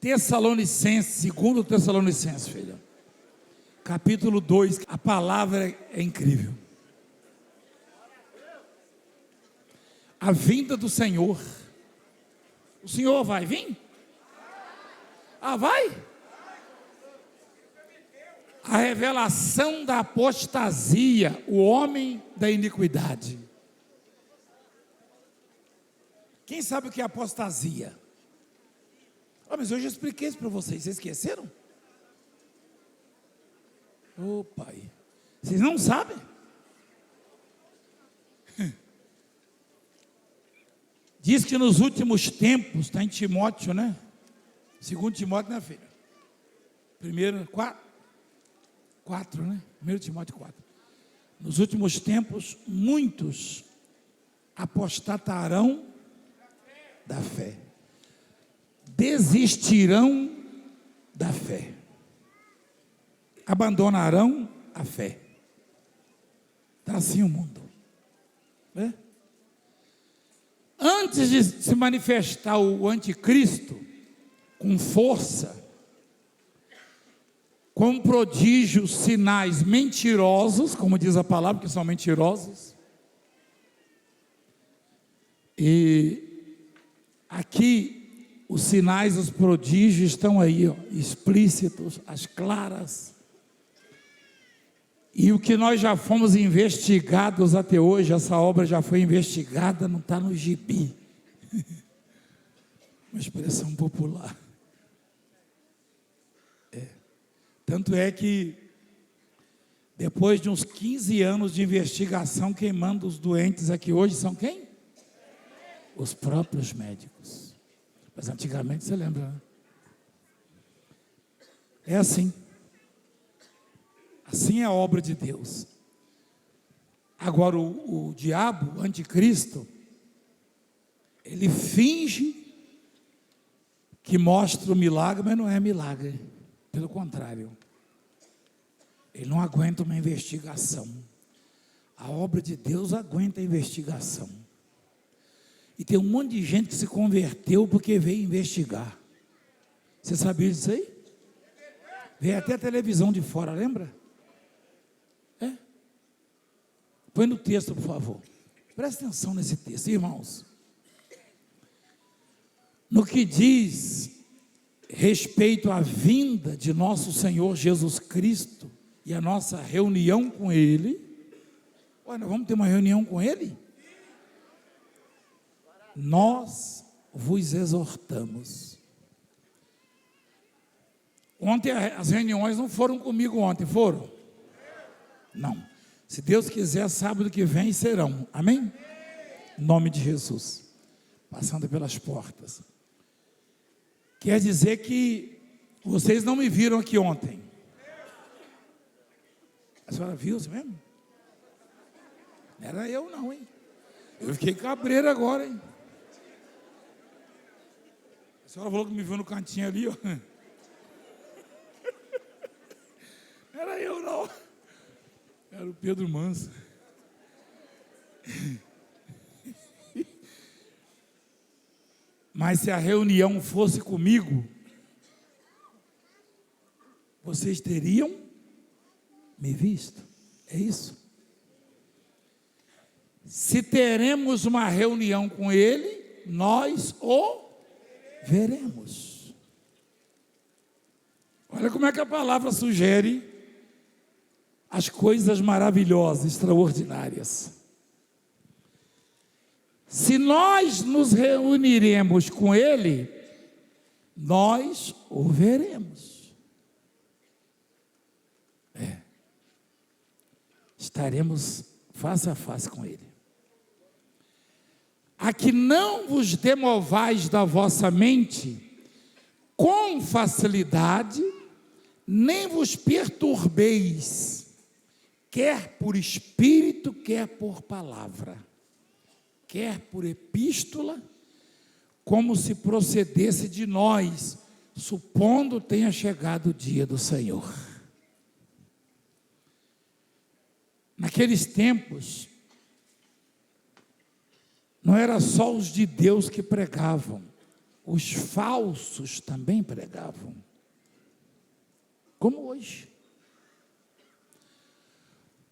Tessalonicenses, 2 Tessalonicenses, filha. Capítulo 2, a palavra é incrível. A vinda do Senhor. O Senhor vai vir? Ah, vai? A revelação da apostasia, o homem da iniquidade. Quem sabe o que é apostasia? Mas hoje eu expliquei isso para vocês, vocês esqueceram? Ô pai, vocês não sabem? Diz que nos últimos tempos, está em Timóteo, né? 2 Timóteo, né, filha? 4, né? 1 Timóteo 4. Nos últimos tempos, muitos apostatarão da fé, desistirão da fé, abandonarão a fé. Está assim o mundo, né? Antes de se manifestar o anticristo com força, com prodígios, sinais mentirosos, como diz a palavra, que são mentirosos. E aqui os sinais, os prodígios estão aí, ó, explícitos, as claras. E o que nós já fomos investigados até hoje, essa obra já foi investigada, não está no gibi. Uma expressão popular. Tanto é que, depois de uns 15 anos de investigação, quem manda os doentes aqui hoje são quem? Os próprios médicos. Mas antigamente, você lembra, né? É assim. Assim é a obra de Deus. Agora o diabo, o anticristo, ele finge que mostra o milagre, mas não é milagre. Pelo contrário, ele não aguenta uma investigação. A obra de Deus aguenta a investigação. E tem um monte de gente que se converteu porque veio investigar. Você sabia disso aí? Veio até a televisão de fora, lembra? Põe no texto, por favor. Presta atenção nesse texto, irmãos. No que diz respeito à vinda de nosso Senhor Jesus Cristo e a nossa reunião com Ele. Olha, nós vamos ter uma reunião com Ele? Nós vos exortamos. Ontem as reuniões não foram comigo ontem, foram? Não. Se Deus quiser, sábado que vem serão. Amém? Em nome de Jesus. Passando pelas portas. Quer dizer que vocês não me viram aqui ontem. A senhora viu isso mesmo? Não era eu não, hein? Eu fiquei cabreiro agora, hein? A senhora falou que me viu no cantinho ali, ó. Não era eu não. Era o Pedro Manso. Mas se a reunião fosse comigo, vocês teriam me visto. É isso. Se teremos uma reunião com Ele, nós o veremos. Olha como é que a palavra sugere as coisas maravilhosas, extraordinárias. Se nós nos reuniremos com Ele, nós o veremos. Estaremos face a face com Ele. A que não vos demovais da vossa mente com facilidade, nem vos perturbeis, quer por espírito, quer por palavra, quer por epístola, como se procedesse de nós, supondo tenha chegado o dia do Senhor. Naqueles tempos, não era só os de Deus que pregavam, os falsos também pregavam, como hoje.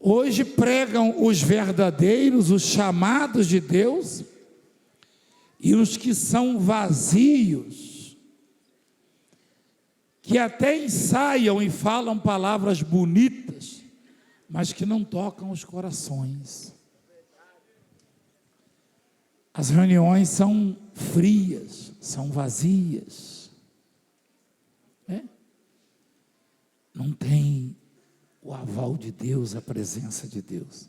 Hoje pregam os verdadeiros, os chamados de Deus, e os que são vazios, que até ensaiam e falam palavras bonitas, mas que não tocam os corações. As reuniões são frias, são vazias, né? Não tem o aval de Deus, a presença de Deus.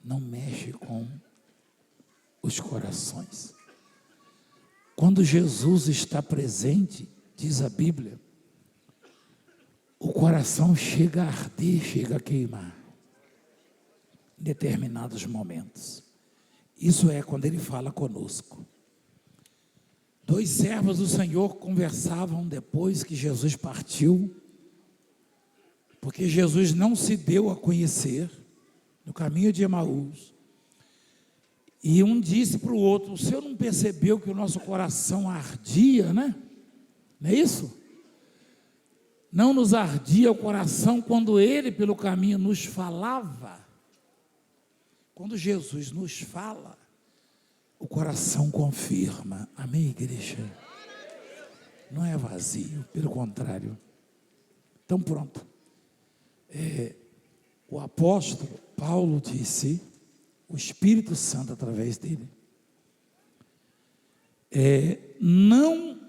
Não mexe com os corações. Quando Jesus está presente, diz a Bíblia, o coração chega a arder, chega a queimar, em determinados momentos. Isso é quando Ele fala conosco. 2 servos do Senhor conversavam depois que Jesus partiu, porque Jesus não se deu a conhecer no caminho de Emaús. E um disse para o outro: o senhor não percebeu que o nosso coração ardia, né? Não é isso? Não nos ardia o coração quando Ele pelo caminho nos falava. Quando Jesus nos fala, o coração confirma. Amém, igreja? Não é vazio, pelo contrário. Então pronto. O apóstolo Paulo disse, o Espírito Santo através dele, não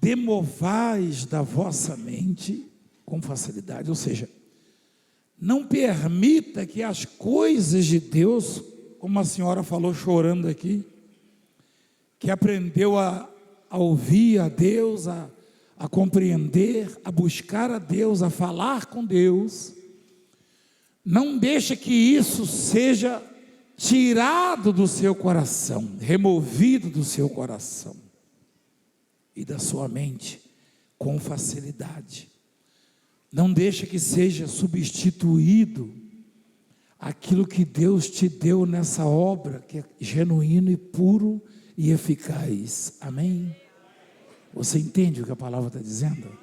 demovais da vossa mente com facilidade, ou seja, não permita que as coisas de Deus, como a senhora falou chorando aqui, que aprendeu a ouvir a Deus, a compreender, a buscar a Deus, a falar com Deus, não deixe que isso seja tirado do seu coração, removido do seu coração e da sua mente com facilidade. Não deixe que seja substituído aquilo que Deus te deu nessa obra, que é genuíno e puro e eficaz. Amém? Você entende o que a palavra está dizendo?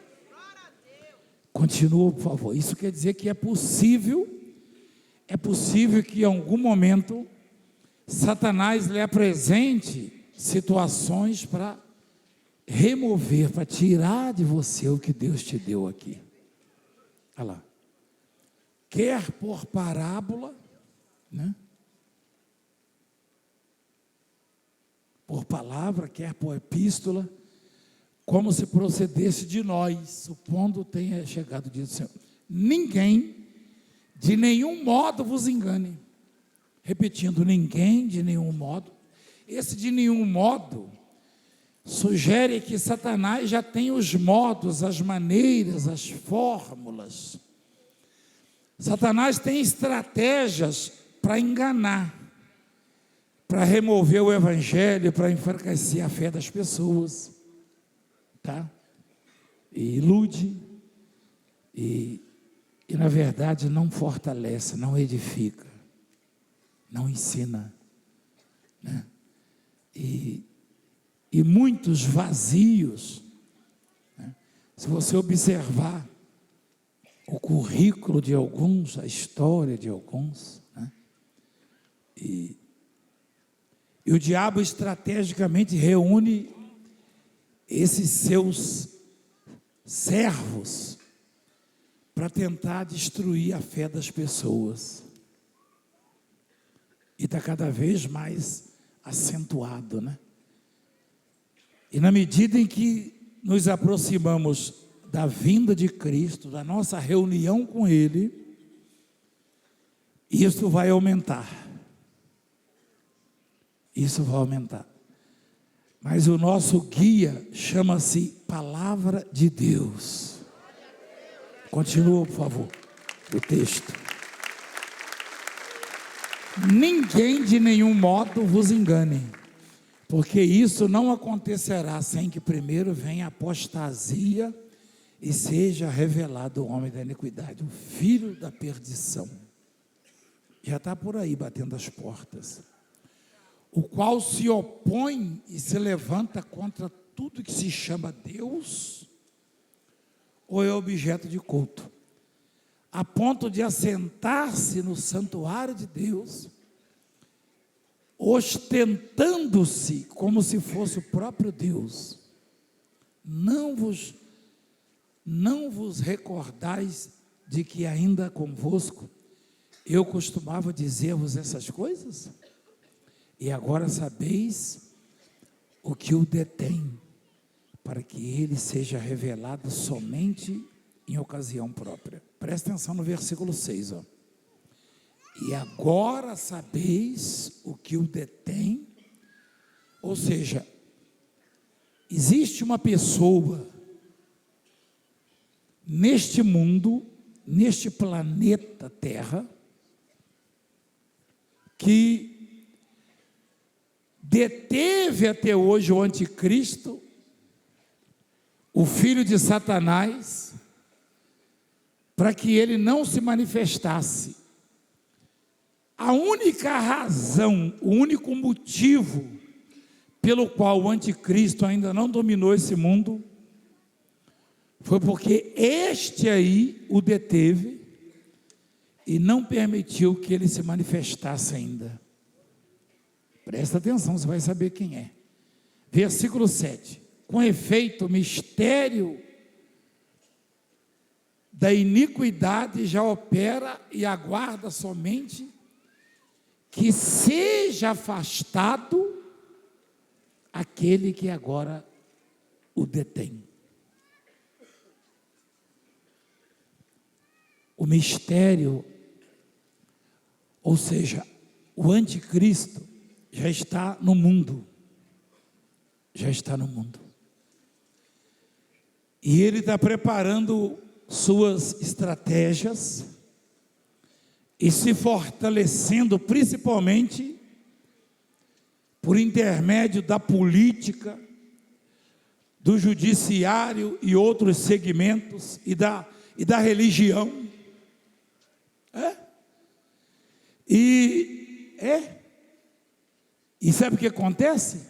Continua, por favor. Isso quer dizer que é possível que em algum momento Satanás lhe apresente situações para remover, para tirar de você o que Deus te deu aqui. Olha lá. Quer por parábola, né? Por palavra, quer por epístola, como se procedesse de nós, supondo tenha chegado o dia do Senhor. Ninguém, de nenhum modo vos engane. Repetindo, ninguém, de nenhum modo. Esse de nenhum modo sugere que Satanás já tem os modos, as maneiras, as fórmulas. Satanás tem estratégias para enganar, para remover o evangelho, para enfraquecer a fé das pessoas, tá? E ilude, e na verdade não fortalece, não edifica, não ensina, né? E muitos vazios, né? Se você observar o currículo de alguns, a história de alguns, né? E o diabo estrategicamente reúne esses seus servos para tentar destruir a fé das pessoas. E está cada vez mais acentuado, né? E na medida em que nos aproximamos da vinda de Cristo, da nossa reunião com Ele, isso vai aumentar. Isso vai aumentar. Mas o nosso guia chama-se Palavra de Deus. Continua, por favor, o texto. Ninguém de nenhum modo vos engane, porque isso não acontecerá sem que primeiro venha a apostasia e seja revelado o homem da iniquidade, o filho da perdição. Já está por aí batendo as portas. o qual se opõe e se levanta contra tudo que se chama Deus ou é objeto de culto, a ponto de assentar-se no santuário de Deus, ostentando-se como se fosse o próprio Deus. Não vos recordais de que ainda convosco eu costumava dizer-vos essas coisas? E agora sabeis o que o detém, para que ele seja revelado somente em ocasião própria. Presta atenção no versículo 6, ó. E agora sabeis o que o detém, ou seja, existe uma pessoa neste mundo, neste planeta Terra, que deteve até hoje o anticristo, o filho de Satanás, para que ele não se manifestasse. A única razão, o único motivo pelo qual o anticristo ainda não dominou esse mundo, foi porque este aí o deteve e não permitiu que ele se manifestasse ainda. Presta atenção, você vai saber quem é. Versículo 7. Com efeito, o mistério da iniquidade já opera e aguarda somente que seja afastado aquele que agora o detém. O mistério, ou seja, o anticristo já está no mundo. Já está no mundo. E ele está preparando suas estratégias e se fortalecendo principalmente por intermédio da política, do judiciário e outros segmentos e da religião. E sabe o que acontece?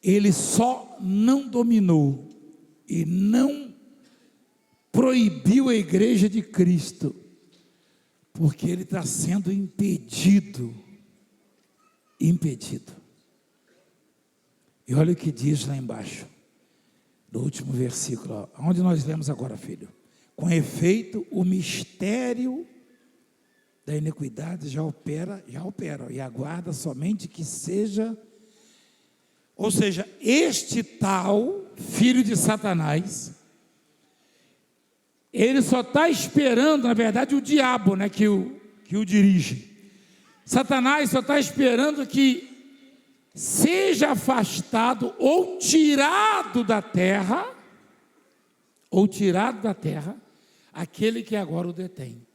Ele só não dominou e não proibiu a igreja de Cristo, porque ele está sendo impedido. E olha o que diz lá embaixo, no último versículo, onde nós lemos agora, filho. Com efeito, o mistério da iniquidade já opera, e aguarda somente que seja, ou seja, este tal filho de Satanás, ele só está esperando, na verdade, o diabo, né, que o dirige. Satanás só está esperando que seja afastado ou tirado da terra, aquele que agora o detém.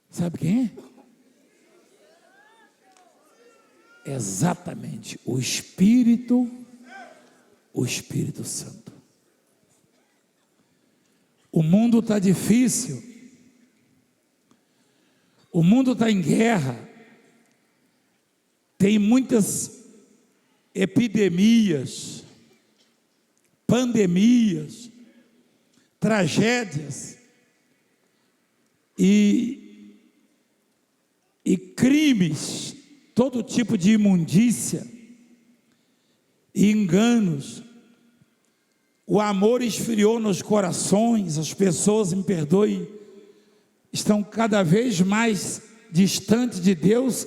Sabe quem é? Exatamente, o Espírito Santo. O mundo está difícil, o mundo está em guerra, tem muitas epidemias, pandemias, tragédias e crimes, todo tipo de imundícia e enganos. O amor esfriou nos corações, as pessoas, me perdoe, estão cada vez mais distantes de Deus,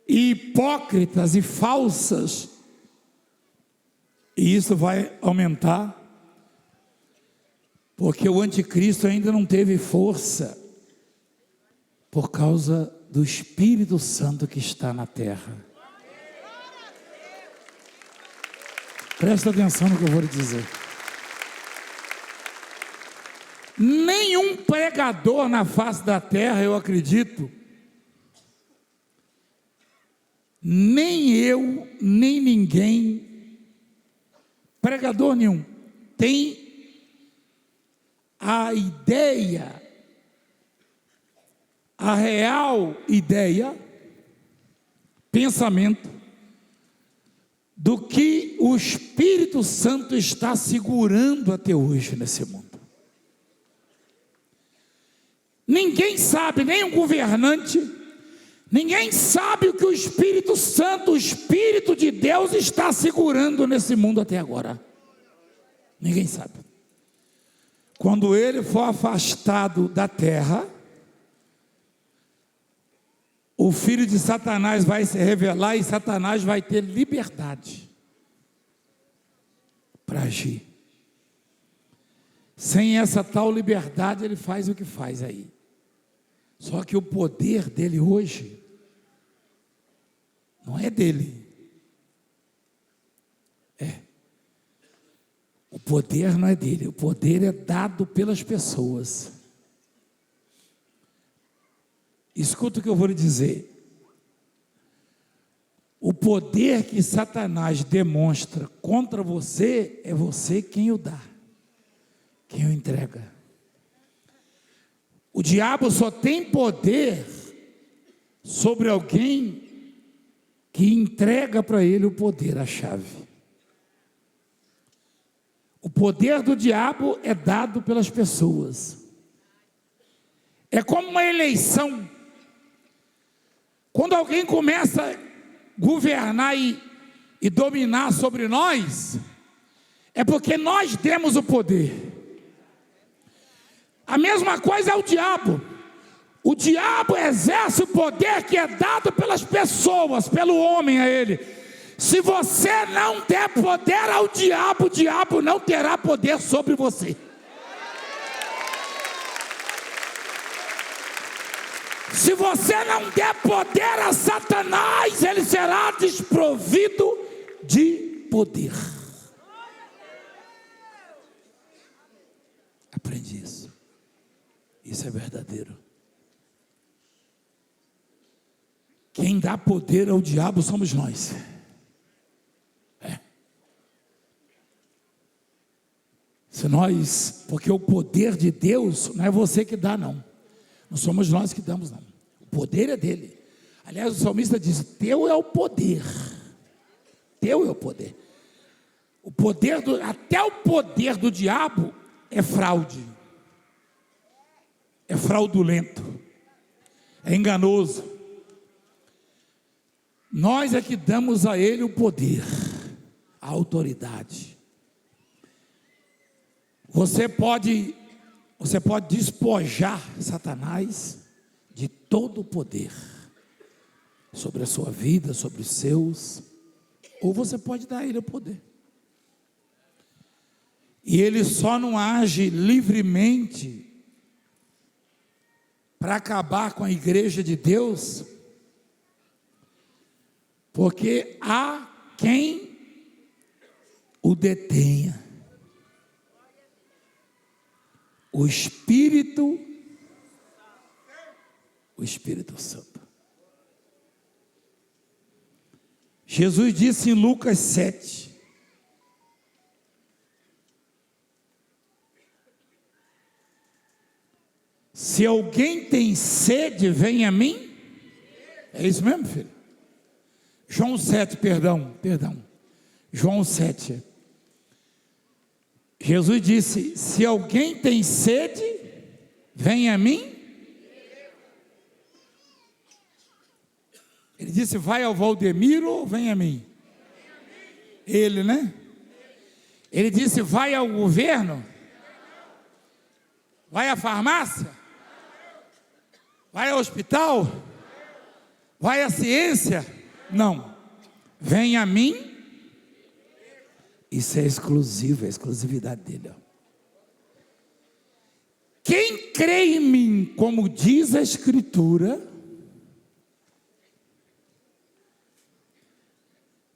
e hipócritas e falsas, e isso vai aumentar, porque o anticristo ainda não teve força, por causa do Espírito Santo que está na terra. Presta atenção no que eu vou lhe dizer. Nenhum pregador na face da terra, eu acredito, nem eu, nem ninguém, pregador nenhum, tem a ideia, a real ideia, pensamento, do que o Espírito Santo está segurando até hoje nesse mundo. Ninguém sabe, nem um governante, ninguém sabe o que o Espírito Santo, o Espírito de Deus está segurando nesse mundo até agora. Ninguém sabe. Quando ele for afastado da terra, o filho de Satanás vai se revelar e Satanás vai ter liberdade para agir. Sem essa tal liberdade, ele faz o que faz aí. Só que o poder dele hoje não é dele. O poder não é dele, o poder é dado pelas pessoas. Escuta o que eu vou lhe dizer. O poder que Satanás demonstra contra você, é você quem o dá, quem o entrega. O diabo só tem poder sobre alguém que entrega para ele o poder, a chave. O poder do diabo é dado pelas pessoas. É como uma eleição. Quando alguém começa a governar e dominar sobre nós, é porque nós demos o poder. A mesma coisa é o diabo. O diabo exerce o poder que é dado pelas pessoas, pelo homem a ele. Se você não der poder ao diabo, o diabo não terá poder sobre você. Se você não der poder a Satanás, ele será desprovido de poder. Aprende isso. Isso é verdadeiro. Quem dá poder ao diabo somos nós. Se nós, porque o poder de Deus não é você que dá, não. Não somos nós que damos, não. O poder é dele. Aliás, o salmista diz: teu é o poder. Teu é o poder. Até o poder do diabo é fraude. É fraudulento. É enganoso. Nós é que damos a ele o poder, a autoridade. Você pode despojar Satanás de todo o poder sobre a sua vida, sobre os seus, ou você pode dar a ele o poder. E ele só não age livremente para acabar com a igreja de Deus, porque há quem o detenha. O Espírito Santo. Jesus disse em Lucas 7: se alguém tem sede, vem a mim. É isso mesmo, filho? João 7, perdão. João 7. Jesus disse: se alguém tem sede, vem a mim. Ele disse: vai ao Valdemiro ou vem a mim? Ele, né? Ele disse: vai ao governo? Vai à farmácia? Vai ao hospital? Vai à ciência? Não. Vem a mim. Isso é exclusivo, é a exclusividade dele. Quem crê em mim, como diz a Escritura,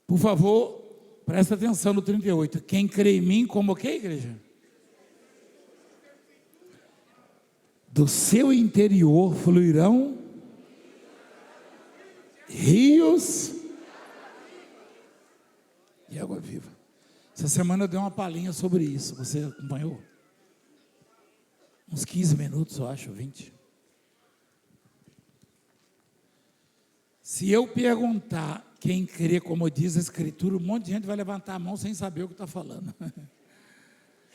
por favor, presta atenção no 38. Quem crê em mim, como o que, igreja? Do seu interior fluirão rios de água viva. Essa semana eu dei uma palhinha sobre isso. Você acompanhou? Uns 15 minutos, eu acho, 20. Se eu perguntar quem crê como diz a Escritura, um monte de gente vai levantar a mão sem saber o que está falando.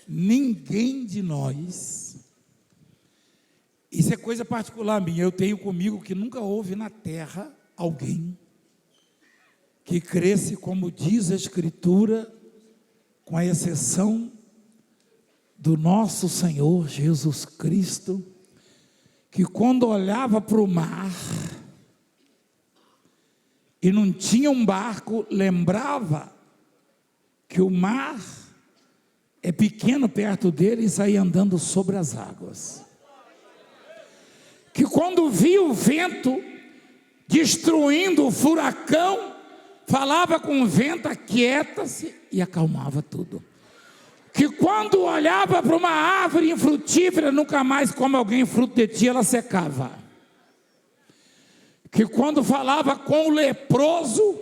Ninguém de nós, isso é coisa particular minha, eu tenho comigo que nunca houve na terra alguém que cresce como diz a Escritura, com a exceção do nosso Senhor Jesus Cristo, que quando olhava para o mar e não tinha um barco, lembrava que o mar é pequeno perto dele e saía andando sobre as águas. Que quando via o vento destruindo o furacão, falava com o vento, aquieta-se, e acalmava tudo. Que quando olhava para uma árvore infrutífera, nunca mais come alguém fruto de ti, ela secava. Que quando falava com o leproso,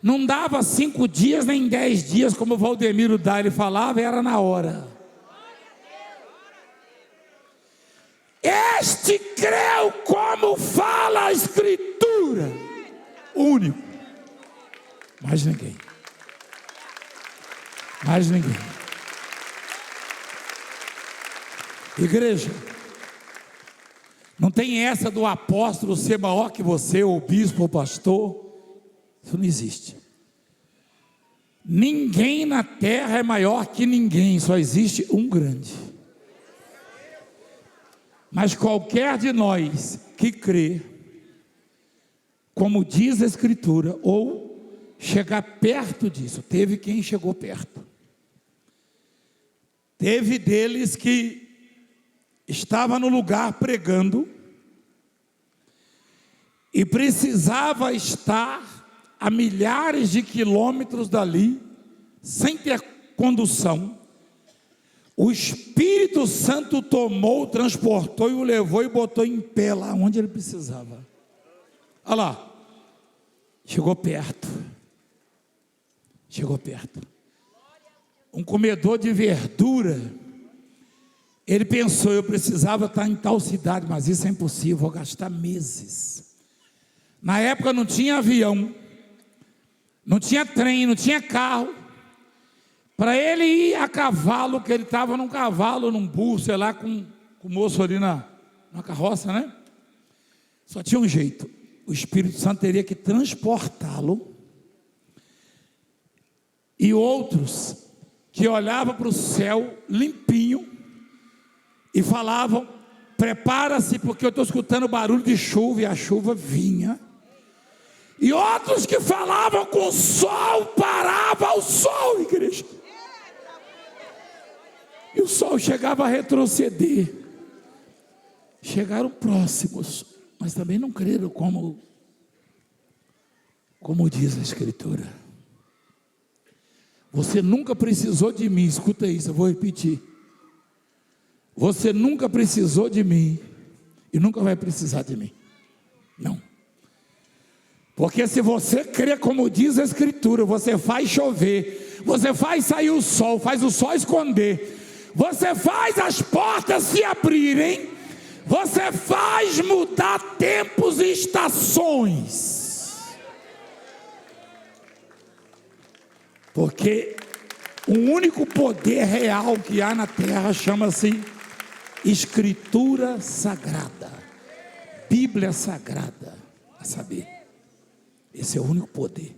não dava 5 dias nem 10 dias, como o Valdemiro dá, ele falava, era na hora. Este creu como fala a Escritura, único. Mais ninguém. Mais ninguém. Igreja, não tem essa do apóstolo ser maior que você, ou bispo, ou pastor. Isso não existe. Ninguém na terra é maior que ninguém, só existe um grande. Mas qualquer de nós que crê, como diz a Escritura, ou chegar perto disso, teve quem chegou perto. Teve deles que estava no lugar pregando e precisava estar a milhares de quilômetros dali, sem ter condução. O Espírito Santo tomou, transportou e o levou e botou em pé lá onde ele precisava. Olha lá, chegou perto. Chegou perto. Um comedor de verdura, ele pensou, eu precisava estar em tal cidade, mas isso é impossível, vou gastar meses. Na época não tinha avião, não tinha trem, não tinha carro. Para ele ir a cavalo, que ele estava num cavalo, num burro, sei lá, com o moço ali na carroça, né? Só tinha um jeito, o Espírito Santo teria que transportá-lo. E outros que olhavam para o céu limpinho e falavam, prepara-se porque eu estou escutando barulho de chuva, e a chuva vinha. E outros que falavam com o sol, parava o sol, igreja. E o sol chegava a retroceder. Chegaram próximos, mas também não creram como diz a Escritura. Você nunca precisou de mim, escuta isso, eu vou repetir. Você nunca precisou de mim e nunca vai precisar de mim. Não. Porque se você crê como diz a Escritura, você faz chover, você faz sair o sol, faz o sol esconder, você faz as portas se abrirem, você faz mudar tempos e estações. Porque o único poder real que há na terra chama-se Escritura Sagrada, Bíblia Sagrada, a saber. Esse é o único poder.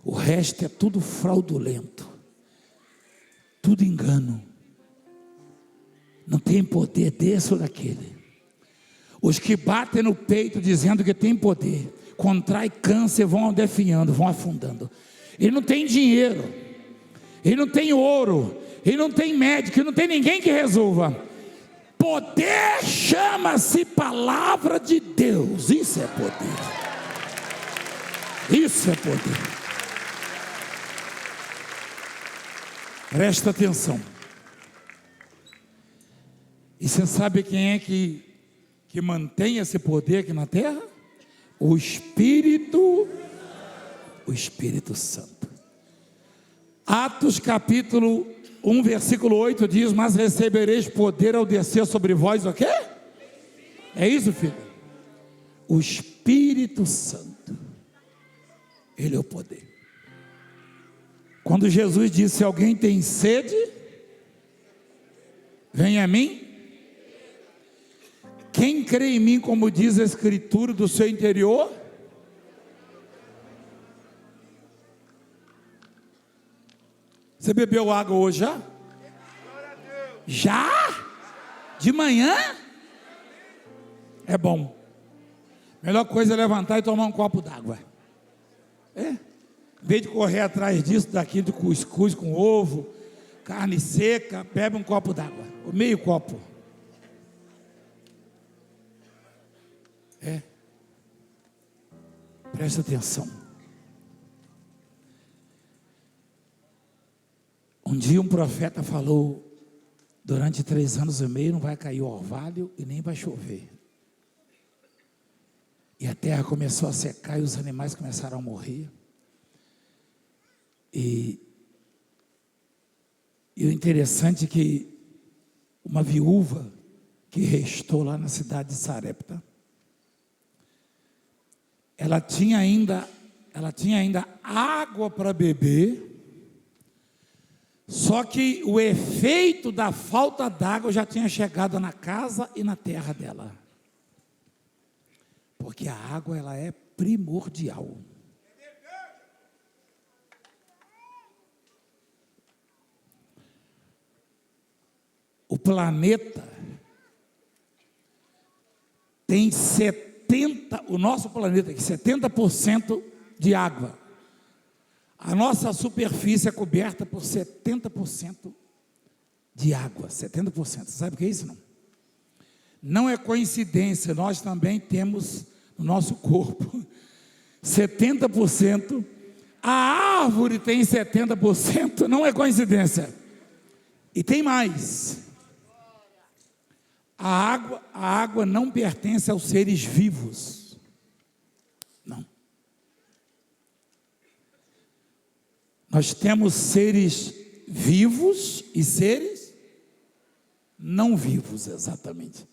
O resto é tudo fraudulento, tudo engano. Não tem poder desse ou daquele. Os que batem no peito dizendo que tem poder, contrai câncer, vão definhando, vão afundando. Ele não tem dinheiro, ele não tem ouro, ele não tem médico, ele não tem ninguém que resolva. Poder chama-se palavra de Deus. Isso é poder. Isso é poder. Presta atenção. E você sabe quem é que mantém esse poder aqui na terra? O Espírito Santo. Atos capítulo 1, versículo 8 diz: mas recebereis poder ao descer sobre vós o quê? É isso, filho? O Espírito Santo. Ele é o poder. Quando Jesus disse: se alguém tem sede, venha a mim. Quem crê em mim, como diz a Escritura, do seu interior? Você bebeu água hoje já? Já? De manhã? É bom. Melhor coisa é levantar e tomar um copo d'água. Em vez de correr atrás disso, daquilo de cuscuz com ovo, carne seca, bebe um copo d'água, ou meio copo. Presta atenção. Um dia um profeta falou: durante 3 anos e meio não vai cair o orvalho e nem vai chover. E a terra começou a secar e os animais começaram a morrer. E o interessante é que uma viúva que restou lá na cidade de Sarepta, ela tinha ainda água para beber, só que o efeito da falta d'água já tinha chegado na casa e na terra dela, porque a água ela é primordial. O planeta tem o nosso planeta tem 70% de água. A nossa superfície é coberta por 70% de água. 70%. Sabe o que é isso, não? Não é coincidência, nós também temos no nosso corpo 70%. A árvore tem 70%, não é coincidência. E tem mais. A água não pertence aos seres vivos. Não. Nós temos seres vivos e seres não vivos, exatamente.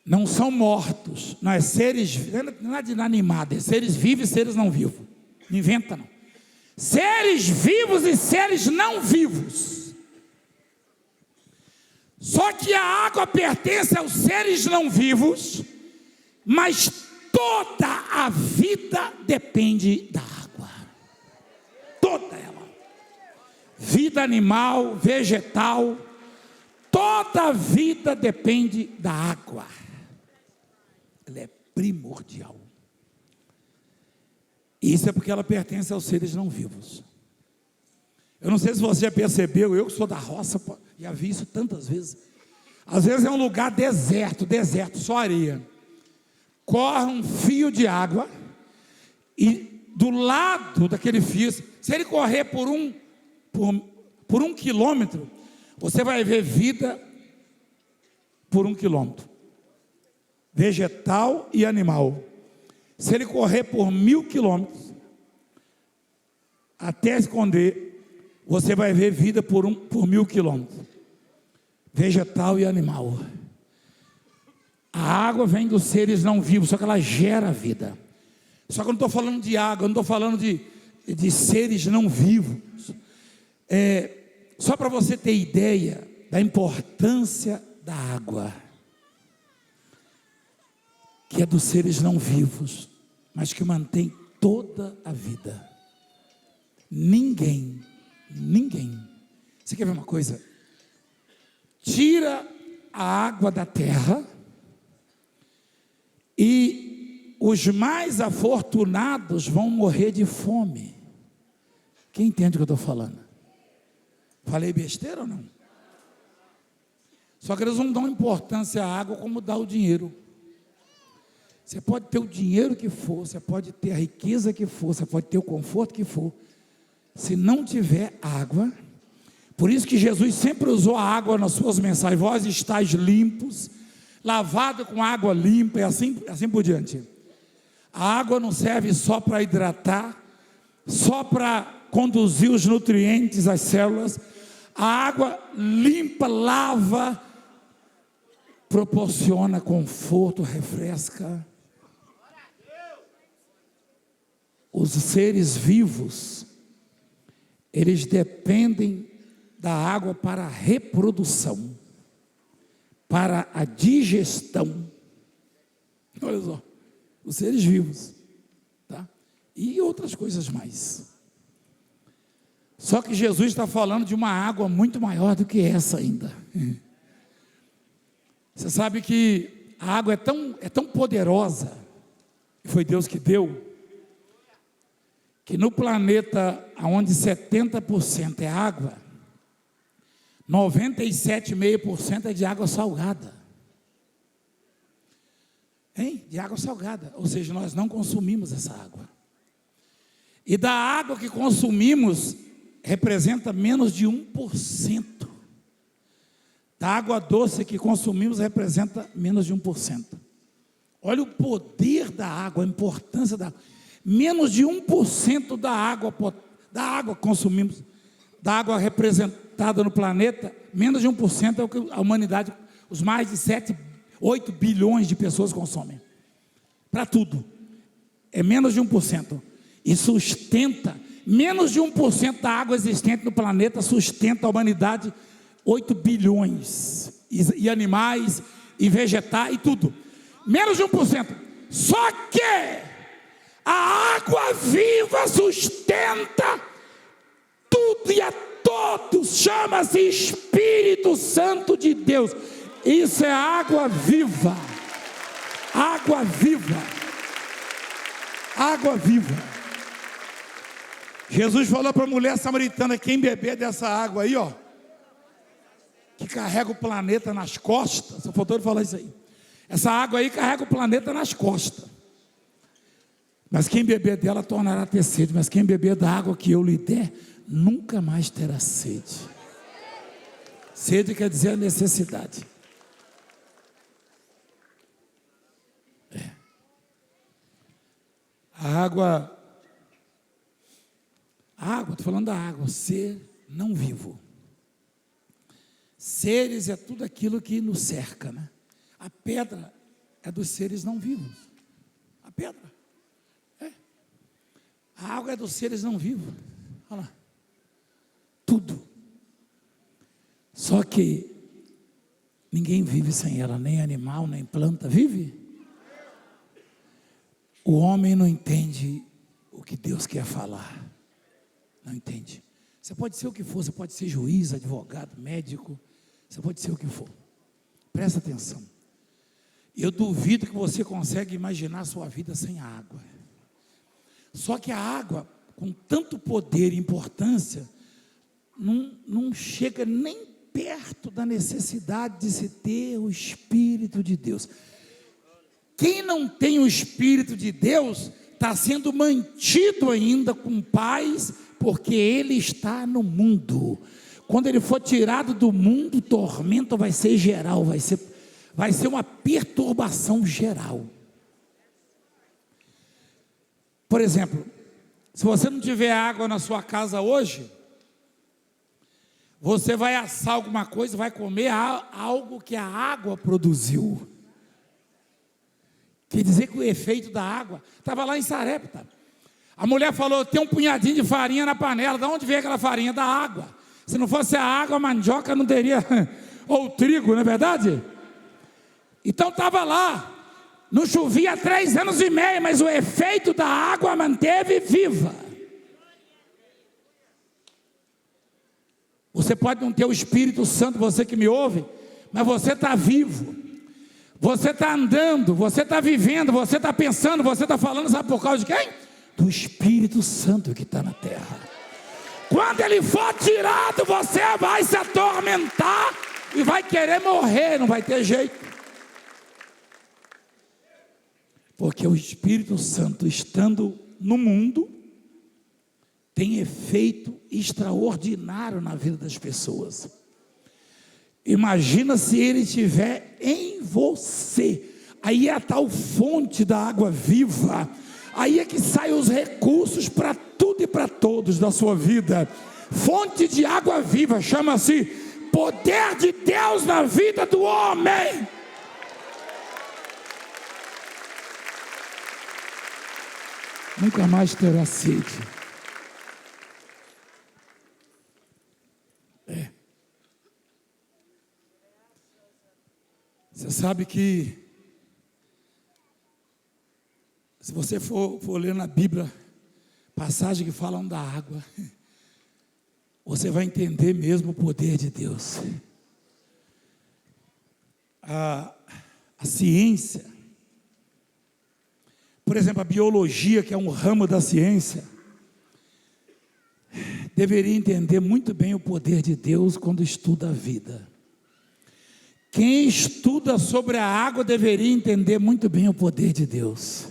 Não são mortos, não é seres, não é de inanimado, é seres vivos e seres não vivos. Não inventa não. Seres vivos e seres não vivos. Só que a água pertence aos seres não vivos, mas toda a vida depende da água. Toda ela. Vida animal, vegetal, toda a vida depende da água. Ela é primordial. Isso é porque ela pertence aos seres não vivos. Eu não sei se você já percebeu, eu que sou da roça, já vi isso tantas vezes. Às vezes é um lugar deserto, só areia. Corre um fio de água e do lado daquele fio, se ele correr por um quilômetro, você vai ver vida por 1 quilômetro. Vegetal e animal. Se ele correr por 1000 quilômetros, até esconder, você vai ver vida por 1000 quilômetros. Vegetal e animal. A água vem dos seres não vivos, só que ela gera vida. Só que eu não estou falando de água, eu não estou falando de seres não vivos. Só para você ter ideia da importância da água, que é dos seres não vivos, mas que mantém toda a vida. Ninguém. Você quer ver uma coisa? Tira a água da terra e os mais afortunados vão morrer de fome. Quem entende o que eu estou falando? Falei besteira ou não? Só que eles não dão importância à água como dá o dinheiro. Você pode ter o dinheiro que for, você pode ter a riqueza que for, você pode ter o conforto que for, se não tiver água. Por isso que Jesus sempre usou a água nas suas mensagens: vós estáis limpos, lavado com água limpa, e assim por diante. A água não serve só para hidratar, só para conduzir os nutrientes às células. A água limpa, lava, proporciona conforto, refresca. os seres vivos, eles dependem da água para a reprodução, para a digestão. Olha só, os seres vivos, tá? E outras coisas mais. Só que Jesus está falando de uma água muito maior do que essa ainda. Você sabe que a água é tão poderosa, e foi Deus que deu, que no planeta onde 70% é água, 97,5% é de água salgada. Hein? De água salgada, ou seja, nós não consumimos essa água. E da água que consumimos, representa menos de 1%. Da água doce que consumimos, representa menos de 1%. Olha o poder da água, a importância da água. Menos de 1% da água que consumimos, da água representada no planeta, menos de 1% é o que a humanidade, os mais de 8 bilhões de pessoas consomem. Para tudo. É menos de 1%. E sustenta, menos de 1% da água existente no planeta sustenta a humanidade, 8 bilhões. E animais, e vegetais, e tudo. Menos de 1%. Só que a água viva sustenta tudo e a todos. Chama-se Espírito Santo de Deus. Isso é água viva. Água viva. Água viva. Jesus falou para a mulher samaritana: quem beber dessa água aí, ó, que carrega o planeta nas costas. Só faltou ele falar isso aí. Essa água aí carrega o planeta nas costas. Mas quem beber dela tornará a ter sede. Mas quem beber da água que eu lhe der, nunca mais terá sede. Sede quer dizer a necessidade. A água, estou falando da água, ser não vivo. Seres é tudo aquilo que nos cerca, né? A pedra é dos seres não vivos. A pedra. A água é dos seres não vivos. Olha lá. Tudo. Só que ninguém vive sem ela, nem animal, nem planta. Vive? O homem não entende o que Deus quer falar. Não entende. Você pode ser o que for, você pode ser juiz, advogado, médico, você pode ser o que for. Presta atenção. Eu duvido que você consegue imaginar a sua vida sem a água. Só que a água, com tanto poder e importância, não chega nem perto da necessidade de se ter o Espírito de Deus. Quem não tem o Espírito de Deus, está sendo mantido ainda com paz, porque ele está no mundo. Quando ele for tirado do mundo, o tormento vai ser geral, vai ser uma perturbação geral. Por exemplo, se você não tiver água na sua casa hoje, você vai assar alguma coisa, vai comer algo que a água produziu. Quer dizer que o efeito da água, estava lá em Sarepta, a mulher falou: tem um punhadinho de farinha na panela. De onde veio aquela farinha? Da água. Se não fosse a água, a mandioca não teria, ou o trigo, não é verdade? Então estava lá, não chovia há 3 anos e meio, mas o efeito da água manteve viva. Você pode não ter o Espírito Santo, você que me ouve, mas você está vivo, você está andando, você está vivendo, você está pensando, você está falando, sabe por causa de quem? Do Espírito Santo que está na terra. Quando ele for tirado, você vai se atormentar e vai querer morrer, não vai ter jeito. Porque o Espírito Santo, estando no mundo, tem efeito extraordinário na vida das pessoas. Imagina se ele estiver em você. Aí é a tal fonte da água viva. Aí é que saem os recursos para tudo e para todos da sua vida. Fonte de água viva, chama-se poder de Deus na vida do homem. nunca mais terá sede. Você sabe que, se você for ler na Bíblia, passagem que falam da água, você vai entender mesmo o poder de Deus. A ciência, por exemplo, a biologia, que é um ramo da ciência, deveria entender muito bem o poder de Deus quando estuda a vida. Quem estuda sobre a água deveria entender muito bem o poder de Deus.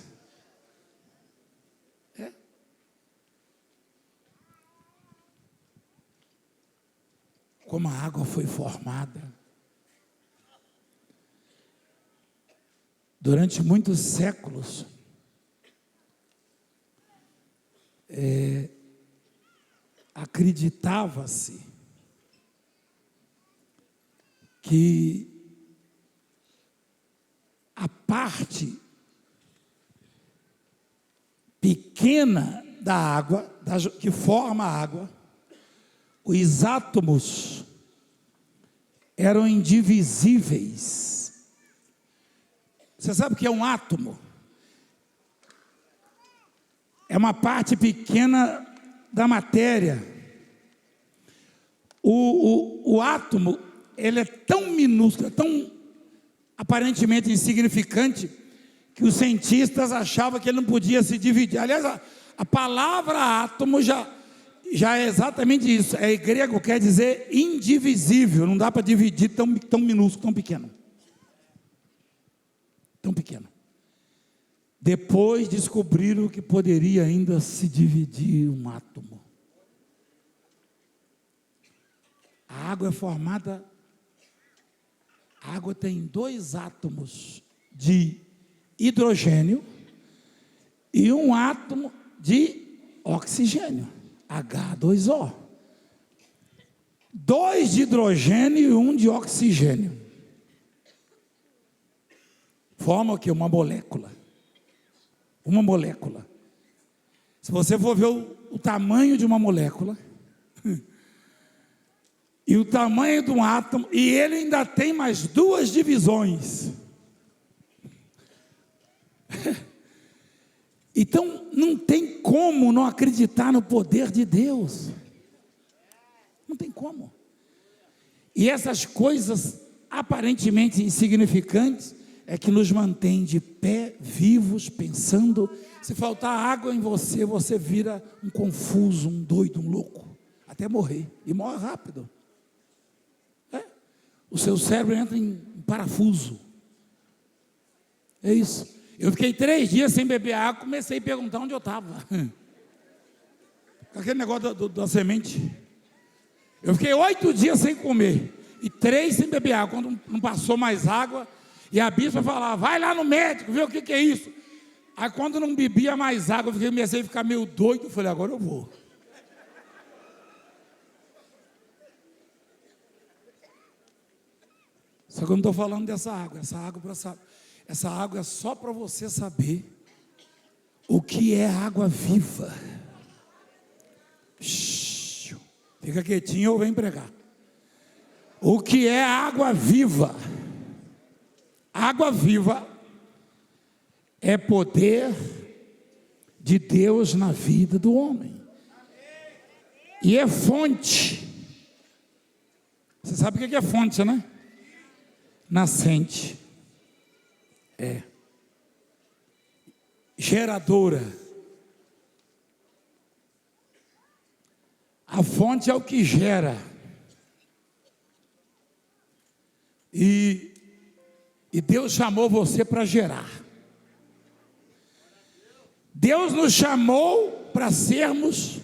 Como a água foi formada. Durante muitos séculos, acreditava-se que a parte pequena da água, que forma a água, os átomos eram indivisíveis. Você sabe o que é um átomo? É uma parte pequena da matéria. O átomo, ele é tão minúsculo, é tão aparentemente insignificante, que os cientistas achavam que ele não podia se dividir. Aliás, a palavra átomo já é exatamente isso. É grego, quer dizer indivisível. Não dá para dividir tão minúsculo, tão pequeno. Tão pequeno. Depois descobriram que poderia ainda se dividir um átomo. A água é formada. A água tem 2 átomos de hidrogênio e um átomo de oxigênio, H2O. 2 de hidrogênio e 1 de oxigênio. Forma o quê? Uma molécula. Uma molécula. Se você for ver o tamanho de uma molécula e o tamanho de um átomo, e ele ainda tem mais 2 divisões. Então, não tem como não acreditar no poder de Deus. Não tem como. E essas coisas aparentemente insignificantes é que nos mantém de pé, vivos, pensando. Se faltar água em você, você vira um confuso, um doido, um louco, até morrer, e morre rápido. O seu cérebro entra em parafuso. É isso. Eu fiquei 3 dias sem beber água, comecei a perguntar onde eu estava. Aquele negócio da semente. Eu fiquei 8 dias sem comer, e 3 sem beber água, quando não passou mais água, e a bispa falava, vai lá no médico, vê o que é isso. Aí quando não bebia mais água, eu comecei a ficar meio doido, eu falei, agora eu vou. Só que eu não estou falando dessa água. Essa água é só para você saber o que é água viva. Fica quietinho ou vem pregar. O que é água viva? Água viva é poder de Deus na vida do homem. E é fonte. Você sabe o que é fonte, né? Nascente. Geradora. A fonte é o que gera. E Deus chamou você para gerar. Deus nos chamou para sermos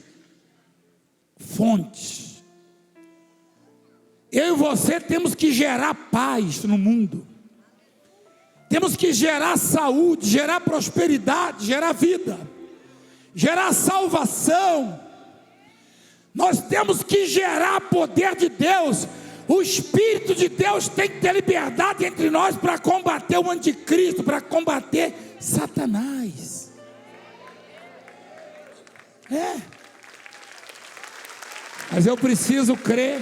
fontes. Eu e você temos que gerar paz no mundo. Temos que gerar saúde, gerar prosperidade, gerar vida, gerar salvação. Nós temos que gerar poder de Deus. O Espírito de Deus tem que ter liberdade entre nós para combater o anticristo, para combater Satanás. É. Mas eu preciso crer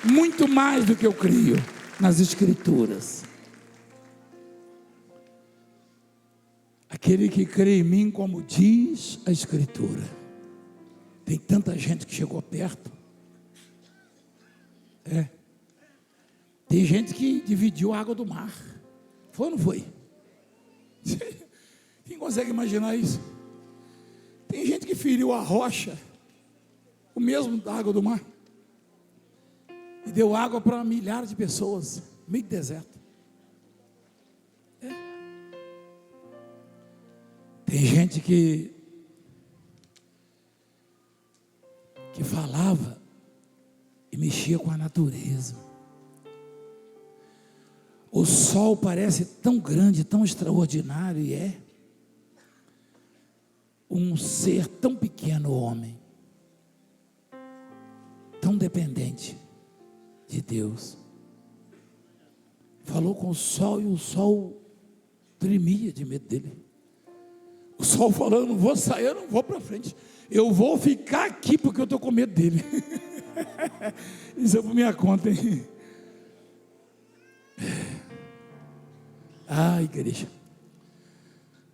muito mais do que eu creio nas Escrituras. Aquele que crê em mim, como diz a Escritura. Tem tanta gente que chegou perto. Tem gente que dividiu a água do mar. Foi ou não foi? Quem consegue imaginar isso? Tem gente que feriu a rocha, o mesmo da água do mar, e deu água para milhares de pessoas, meio de deserto. Tem gente que falava e mexia com a natureza. O sol parece tão grande, tão extraordinário, e é um ser tão pequeno, o homem, tão dependente de Deus. Falou com o sol e o sol tremia de medo dele. O sol falou: eu não vou sair, eu não vou para frente, eu vou ficar aqui porque eu estou com medo dele. Isso é por minha conta, hein? Ah, igreja,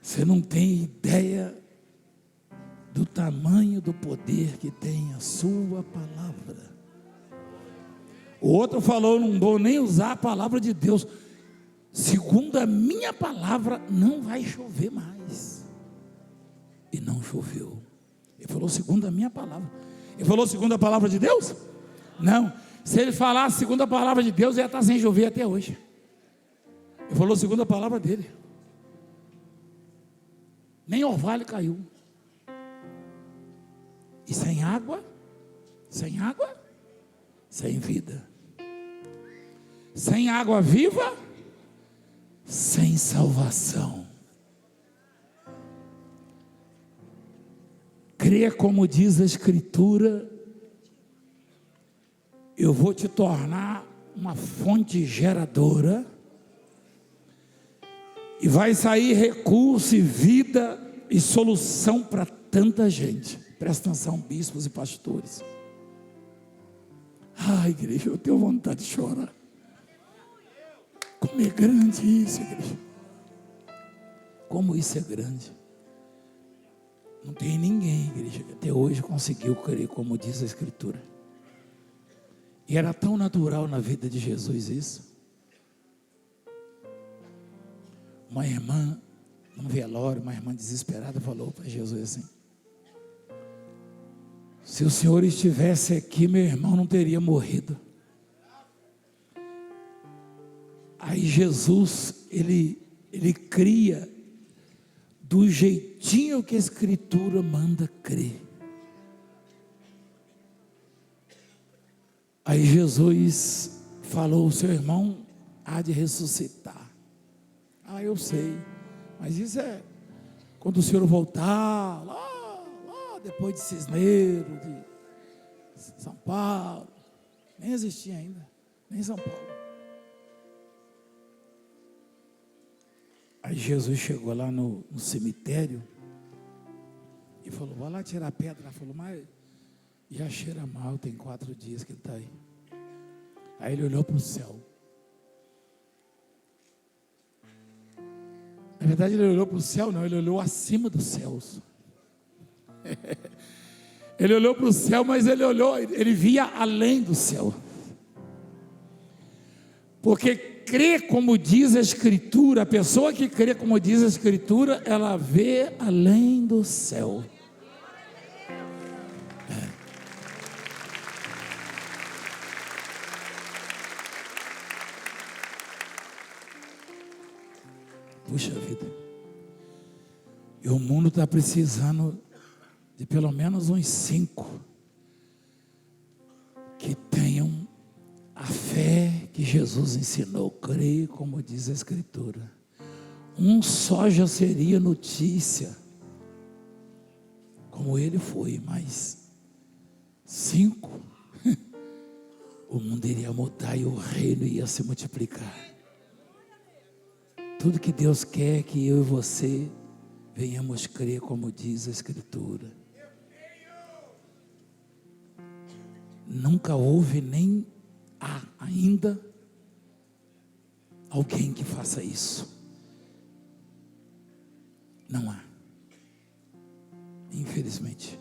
você não tem ideia do tamanho do poder que tem a sua palavra. O outro falou: não vou nem usar a palavra de Deus, segundo a minha palavra não vai chover mais. E não choveu. Ele falou segundo a minha palavra. Ele falou segundo a palavra de Deus? Não. Se ele falasse segundo a palavra de Deus, ia estar sem chover até hoje. Ele falou segundo a palavra dele. Nem orvalho caiu. E sem água, sem vida. Sem água viva, sem salvação. Crê como diz a Escritura, eu vou te tornar uma fonte geradora, e vai sair recurso e vida e solução para tanta gente. Presta atenção, bispos e pastores. Ai, igreja, eu tenho vontade de chorar. Como é grande isso, igreja. Como isso é grande. Não tem ninguém, igreja, que até hoje conseguiu crer como diz a Escritura. E era tão natural na vida de Jesus isso. Uma irmã, num velório, uma irmã desesperada falou para Jesus assim: se o Senhor estivesse aqui, meu irmão não teria morrido. Aí Jesus, ele cria do jeitinho que a Escritura manda crer. Aí Jesus falou: o seu irmão há de ressuscitar. Ah, eu sei, mas isso é quando o Senhor voltar, lá depois de Cisneiro, de São Paulo. Nem existia ainda, nem São Paulo. Aí Jesus chegou lá no cemitério e falou: vai lá tirar a pedra. Ela falou: mas já cheira mal, tem 4 dias que ele está aí. Aí ele olhou para o céu. Na verdade, ele olhou para o céu, não, ele olhou acima dos céus. Ele olhou para o céu, mas ele via além do céu. Porque crê como diz a Escritura, a pessoa que crê como diz a Escritura, ela vê além do céu. Puxa vida. E o mundo está precisando de pelo menos uns 5 que tenham a fé que Jesus ensinou. Creio como diz a Escritura. Um só já seria notícia, como ele foi, mas 5 o mundo iria mudar e o reino ia se multiplicar. Tudo que Deus quer é que eu e você venhamos crer como diz a Escritura. nunca houve nem há ainda alguém que faça isso. Não há. Infelizmente.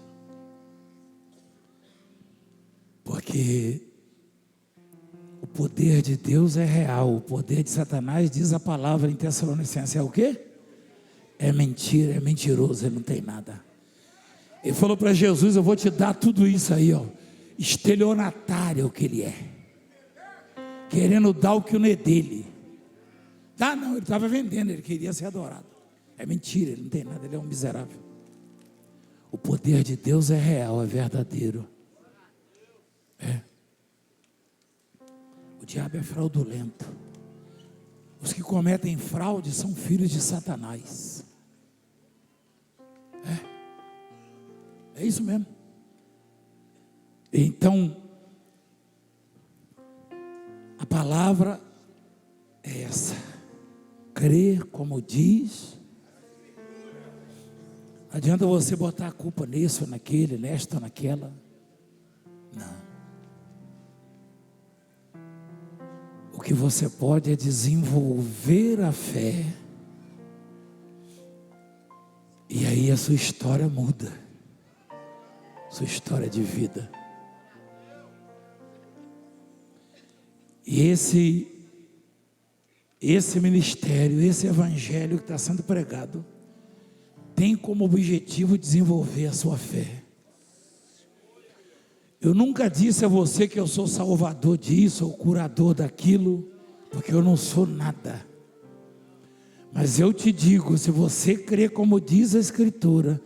Porque o poder de Deus é real. O poder de Satanás, diz a palavra em Tessalonicenses, é o quê? É mentira, é mentiroso, ele não tem nada. Ele falou para Jesus: eu vou te dar tudo isso aí, ó. Estelionatário é o que ele é. Querendo dar o que não é dele. Ah, não, ele estava vendendo, ele queria ser adorado. É mentira, ele não tem nada, ele é um miserável. O poder de Deus é real, é verdadeiro. É. O diabo é fraudulento. Os que cometem fraude são filhos de Satanás. É isso mesmo. Então, a palavra é essa: crer como diz. Não adianta você botar a culpa nesse ou naquele, nesta ou naquela. Não. O que você pode é desenvolver a fé. E aí a sua história muda. Sua história de vida. E esse ministério, esse evangelho que está sendo pregado, tem como objetivo desenvolver a sua fé. Eu nunca disse a você que eu sou salvador disso ou curador daquilo, porque eu não sou nada. Mas eu te digo, se você crê como diz a Escritura,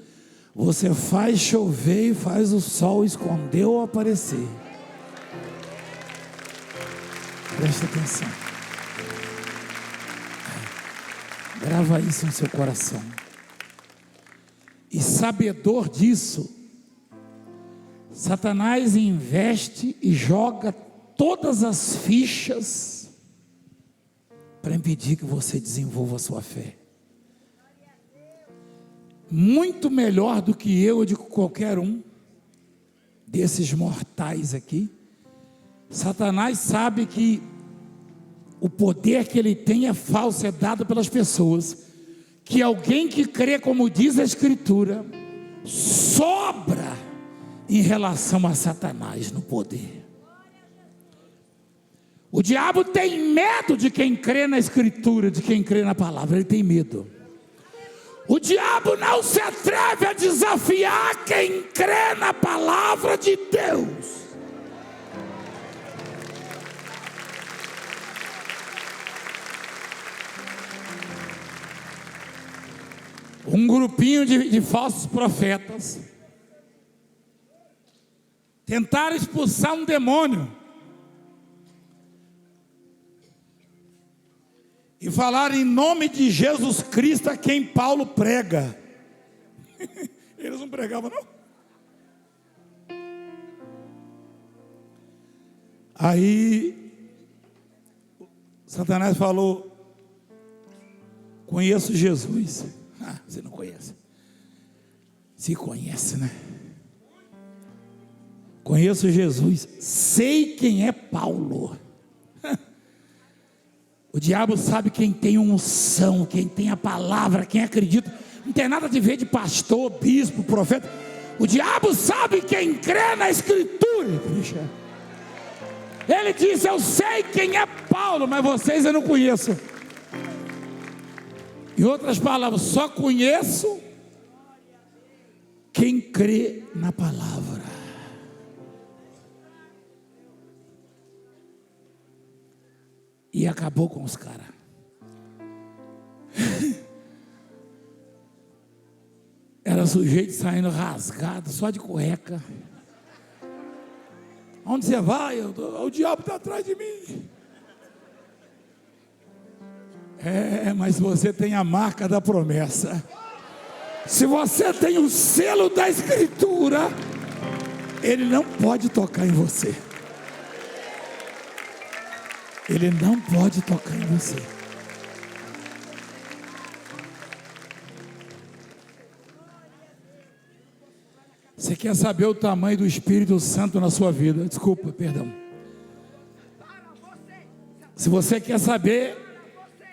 você faz chover e faz o sol esconder ou aparecer. Preste atenção. Grava isso no seu coração. E sabedor disso, Satanás investe e joga todas as fichas para impedir que você desenvolva a sua fé. Muito melhor do que eu ou de qualquer um desses mortais aqui. Satanás sabe que o poder que ele tem é falso, é dado pelas pessoas. Que alguém que crê como diz a Escritura sobra em relação a Satanás no poder. O diabo tem medo de quem crê na Escritura, de quem crê na palavra, ele tem medo. O diabo não se atreve a desafiar quem crê na palavra de Deus. Um grupinho de falsos profetas tentaram expulsar um demônio e falaram em nome de Jesus Cristo a quem Paulo prega. Eles não pregavam, não? Aí Satanás falou: conheço Jesus. Ah, você não conhece. Se conhece, né? Conheço Jesus. Sei quem é Paulo. O diabo sabe quem tem unção, quem tem a palavra, quem acredita. Não tem nada a ver de pastor, bispo, profeta. O diabo sabe quem crê na Escritura. Ele disse: eu sei quem é Paulo, mas vocês eu não conheço. Em outras palavras, só conheço quem crê na palavra. E acabou com os caras. Era sujeito saindo rasgado, só de cueca. Onde você vai? O diabo está atrás de mim. Mas você tem a marca da promessa. Se você tem o selo da Escritura, ele não pode tocar em você. Ele não pode tocar em você. Você quer saber o tamanho do Espírito Santo na sua vida? Desculpa, perdão. Se você quer saber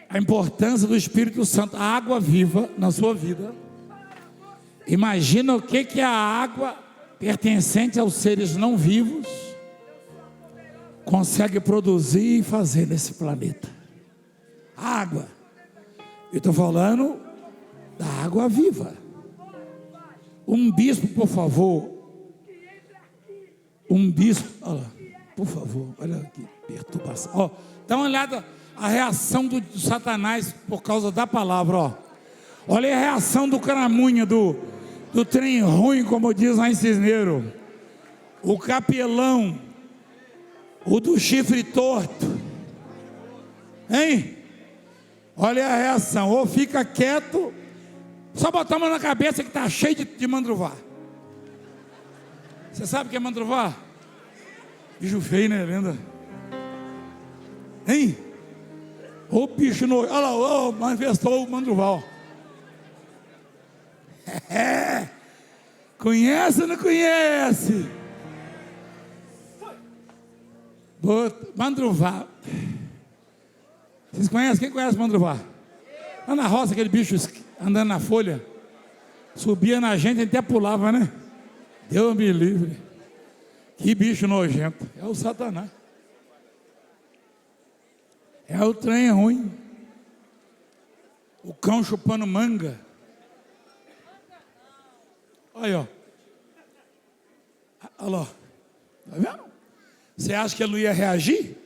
a importância do Espírito Santo, a água viva na sua vida, imagina o que é a água pertencente aos seres não vivos consegue produzir e fazer nesse planeta. A água. Eu estou falando da água viva. Um bispo, por favor. Um bispo, olha lá, por favor, olha que perturbação. Ó, dá uma olhada a reação do Satanás por causa da palavra, ó. Olha a reação do caramunha, do trem ruim, como diz lá em Cisneiro. O capelão, o do chifre torto. Hein? Olha a reação, ou fica quieto, só botar a mão na cabeça que está cheio de mandruvá. Você sabe o que é mandruvá? Bicho feio, né, lenda? Hein? Ô bicho nojo, olha lá, manifestou o mandruvá, ó. Conhece ou não conhece? Mandruvá. Vocês conhecem? Quem conhece mandruvá? Lá na roça, aquele bicho andando na folha, subia na gente, a gente até pulava, né? Deus me livre. Que bicho nojento. É o Satanás. É o trem ruim. O cão chupando manga. Olha, ó. Olha lá. Tá vendo? Você acha que ele não ia reagir?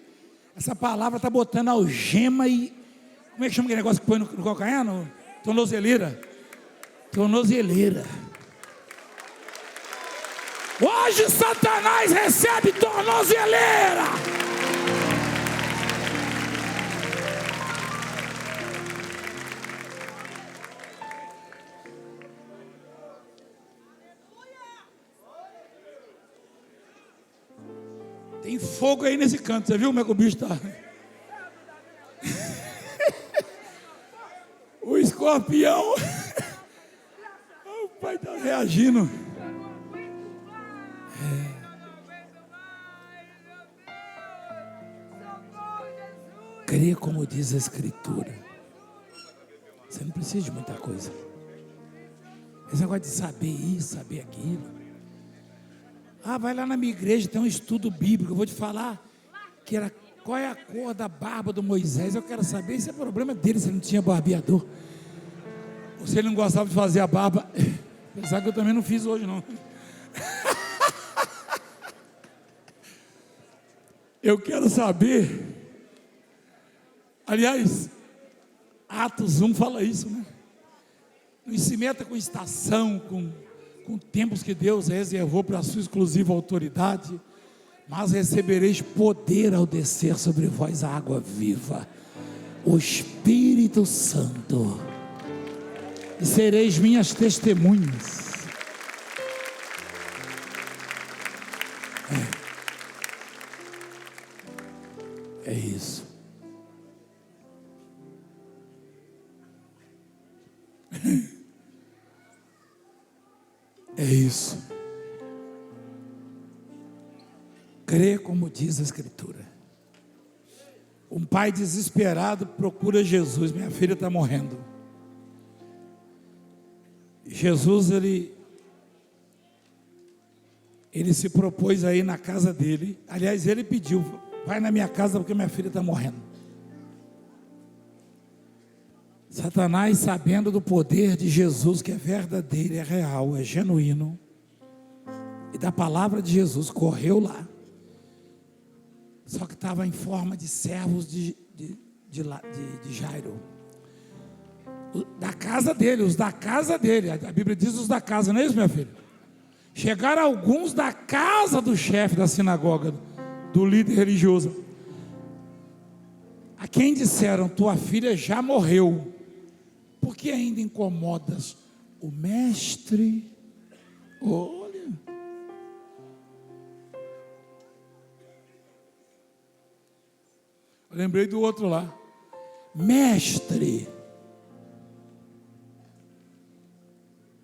Essa palavra está botando algema e... Como é que chama aquele negócio que põe no calcanhar? Tornozeleira. Tornozeleira. Hoje Satanás recebe tornozeleira. Tem fogo aí nesse canto, você viu como é que o bicho está? O escorpião. O pai está reagindo. Crê como diz a Escritura. Você não precisa de muita coisa. Esse negócio de saber isso, saber aquilo. Vai lá na minha igreja, tem um estudo bíblico. Eu vou te falar que era qual é a cor da barba do Moisés. Eu quero saber, isso é problema dele, se ele não tinha barbeador. Ou se ele não gostava de fazer a barba. Pensar que eu também não fiz hoje, não. Eu quero saber. Aliás, Atos 1 fala isso, né? Não se meta com estação, com tempos que Deus reservou para a sua exclusiva autoridade, mas recebereis poder ao descer sobre vós a água viva, o Espírito Santo, e sereis minhas testemunhas. É isso. É isso. Crê como diz a Escritura. Um pai desesperado procura Jesus. Minha filha está morrendo. Jesus, ele se propôs aí na casa dele. Aliás, ele pediu: vai na minha casa porque minha filha está morrendo. Satanás, sabendo do poder de Jesus, que é verdadeiro, é real, é genuíno, e da palavra de Jesus, correu lá. Só que estava em forma de servos de Jairo, da casa dele, os da casa dele. A Bíblia diz os da casa, não é isso, minha filha? Chegaram alguns da casa do chefe da sinagoga, do líder religioso, a quem disseram: tua filha já morreu, por que ainda incomodas o mestre? Olha, eu lembrei do outro lá. Mestre,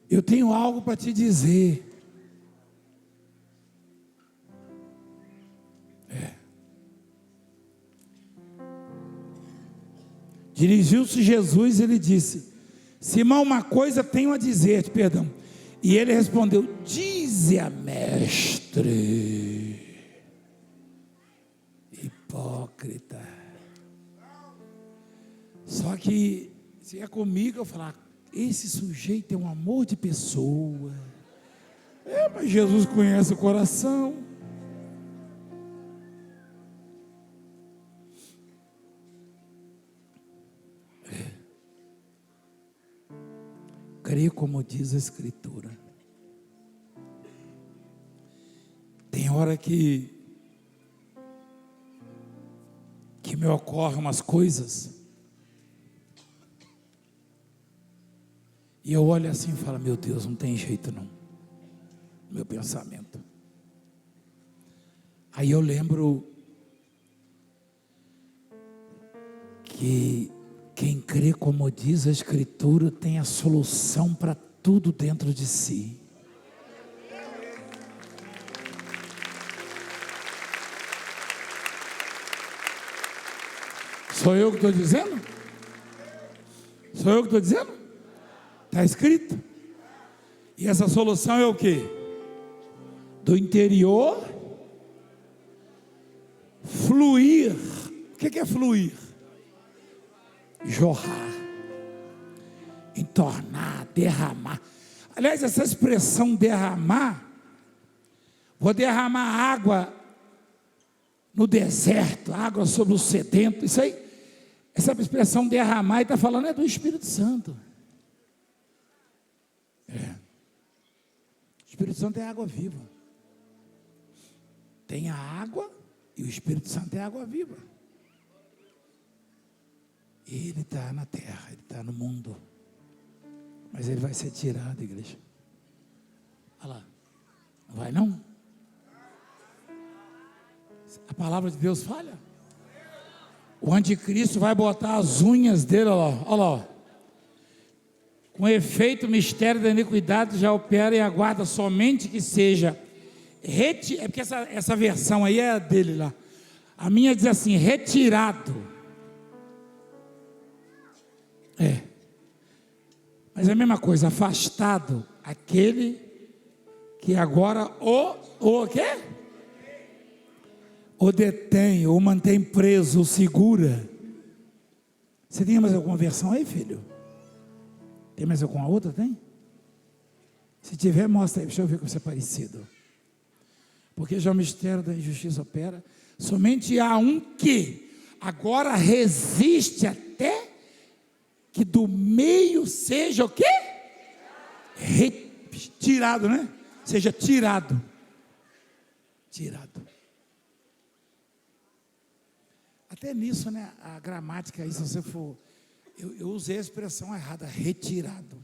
eu tenho algo para te dizer. Dirigiu-se Jesus e ele disse: Simão, uma coisa tenho a dizer-te, perdão. E ele respondeu: dize a mestre. Hipócrita. Só que se é comigo eu falar, esse sujeito é um amor de pessoa. Mas Jesus conhece o coração. Crê como diz a Escritura. Tem hora que me ocorrem umas coisas e eu olho assim e falo, meu Deus, não tem jeito não. Meu pensamento. Aí eu lembro que quem crê como diz a Escritura tem a solução para tudo dentro de si. Sou eu que estou dizendo? Sou eu que estou dizendo? Está escrito. E essa solução é o quê? Do interior fluir. O que é fluir? Jorrar, entornar, derramar. Aliás, essa expressão derramar, vou derramar água no deserto, água sobre o sedento, isso aí, essa expressão derramar, ele está falando é do Espírito Santo. O Espírito Santo é água viva. Tem a água e o Espírito Santo é água viva. Ele está na terra, ele está no mundo, mas ele vai ser tirado, igreja. Olha lá, não vai não? A palavra de Deus falha. O anticristo vai botar as unhas dele, olha lá, ó. Com efeito, o mistério da iniquidade já opera e aguarda somente que seja é porque essa versão aí é dele lá. A minha diz assim, retirado. Mas é a mesma coisa, afastado, aquele que agora o quê? O detém, ou mantém preso, o segura. Você tem mais alguma versão aí, filho? Tem mais alguma outra, tem? Se tiver, mostra aí, deixa eu ver como isso é parecido. Porque já o mistério da injustiça opera, somente há um que agora resiste até que do meio seja o quê? Tirado, né? Seja tirado. Tirado. Até nisso, né? A gramática aí, se você for... Eu usei a expressão errada, retirado.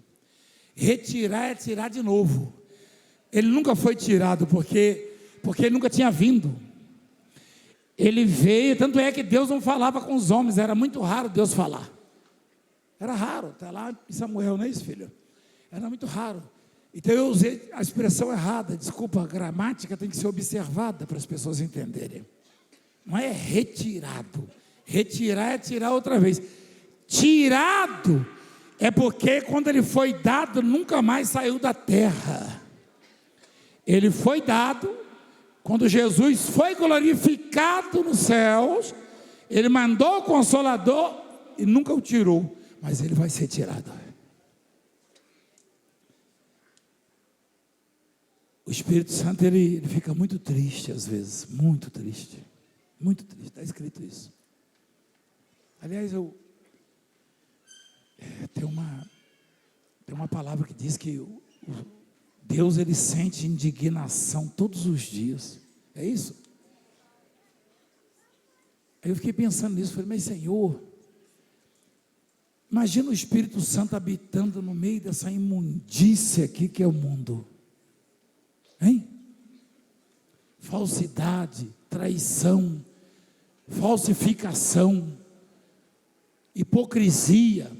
Retirar é tirar de novo. Ele nunca foi tirado, porque ele nunca tinha vindo. Ele veio, tanto é que Deus não falava com os homens, era muito raro Deus falar. Era raro, está lá em Samuel, não é isso, filho? Era muito raro. Então eu usei a expressão errada, desculpa, a gramática tem que ser observada para as pessoas entenderem. Não é retirado. Retirar é tirar outra vez. Tirado é porque quando ele foi dado, nunca mais saiu da terra. Ele foi dado, quando Jesus foi glorificado nos céus, ele mandou o Consolador e nunca o tirou. Mas ele vai ser tirado. O Espírito Santo, ele fica muito triste às vezes, muito triste, está escrito isso. Aliás, tem uma palavra que diz que Deus, ele sente indignação todos os dias, é isso? Aí eu fiquei pensando nisso, falei, mas Senhor, imagina o Espírito Santo habitando no meio dessa imundícia aqui que é o mundo. Hein? Falsidade, traição, falsificação, hipocrisia.